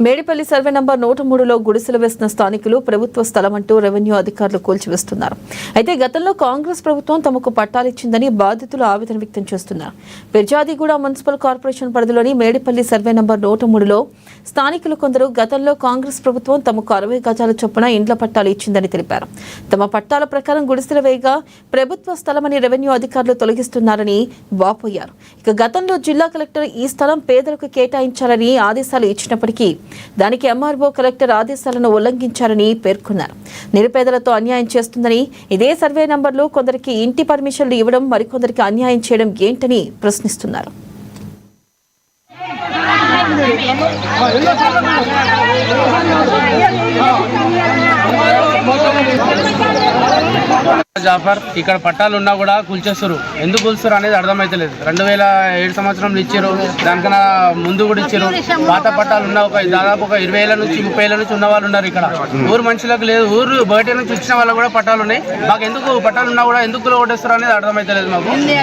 Medipalli survey number 103లో గుడిసెలు వేసిన స్థానికులు ప్రభుత్వ స్థలమంటూ రెవెన్యూ అధికారులు కూల్చివేస్తున్నారు. అయితే గతంలో కాంగ్రెస్ ప్రభుత్వం తమకు పట్టాలిచ్చిందని బాధితులు ఆవేదన వ్యక్తం చేస్తున్నారు. పిర్జాదిగూడ మున్సిపల్ కార్పొరేషన్ పరిధిలోని మేడిపల్లి సర్వే నంబర్ 103లో స్థానికులు కొందరు గతంలో కాంగ్రెస్ ప్రభుత్వం తమకు 60 గజాల చొప్పున ఇండ్ల పట్టాలు ఇచ్చిందని తెలిపారు. తమ పట్టాల ప్రకారం గుడిసెలు వేయగా ప్రభుత్వ స్థలమని రెవెన్యూ అధికారులు తొలగిస్తున్నారని వాపోయారు. ఇక గతంలో జిల్లా కలెక్టర్ ఈ స్థలం పేదలకు కేటాయించాలని ఆదేశాలు ఇచ్చినప్పటికీ దానికి ఎంఆర్ఓ కలెక్టర్ ఆదేశాలను ఉల్లంఘించారని పేర్కొన్నారు. నిరుపేదలతో అన్యాయం చేస్తుందని, ఇదే సర్వే నంబర్లో కొందరికి ఇంటి పర్మిషన్లు ఇవ్వడం, మరికొందరికి అన్యాయం చేయడం ఏంటని ప్రశ్నిస్తున్నారు. జాఫర్ ఇక్కడ పట్టాలు ఉన్నా కూడా కూల్చేస్తారు. ఎందుకు కూల్స్తారు అనేది అర్థమైతలేదు. 2007 సంవత్సరంలో ఇచ్చారు, దానికన్నా ముందు కూడా ఇచ్చారు. పాత పట్టాలు ఉన్న దాదాపు 20 ఏళ్ళ నుంచి 30 ఏళ్ళ నుంచి ఉన్న వాళ్ళు ఉన్నారు. ఇక్కడ ఊరు మనుషులకు లేదు, ఊరు బయట నుంచి వచ్చిన వాళ్ళకు కూడా పట్టాలు ఉన్నాయి. మాకు ఎందుకు పట్టాలు ఉన్నా కూడా ఎందుకు కొట్టేస్తారు అనేది అర్థమైతలేదు.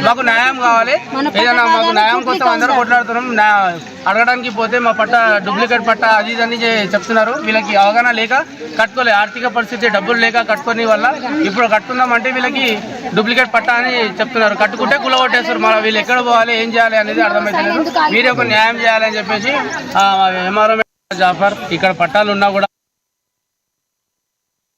మాకు న్యాయం కావాలి. ఏదైనా మాకు న్యాయం కోసం అందరూ కొట్లాడుతున్నాం. అడగడానికి పోతే మా పట్ట డూప్లికేట్ పట్ట అది ఇదని చెప్తున్నారు. వీళ్ళకి అవగాహన లేక కట్టుకోలే, ఆర్థిక పరిస్థితి డబ్బులు లేక కట్టుకునే వల్ల ఇప్పుడు కట్టుకుందామంటే వీళ్ళకి డూప్లికేట్ పట్ట అని చెప్తున్నారు. కట్టుకుంటే కులగొట్టేస్తారు. మన వీళ్ళు ఎక్కడ పోవాలి, ఏం చేయాలి అనేది అర్థమైతలేదు. మీరే ఒక న్యాయం చేయాలని చెప్పేసి ఎంఆర్ఓ జాఫర్ ఇక్కడ పట్టాలు ఉన్నా కూడా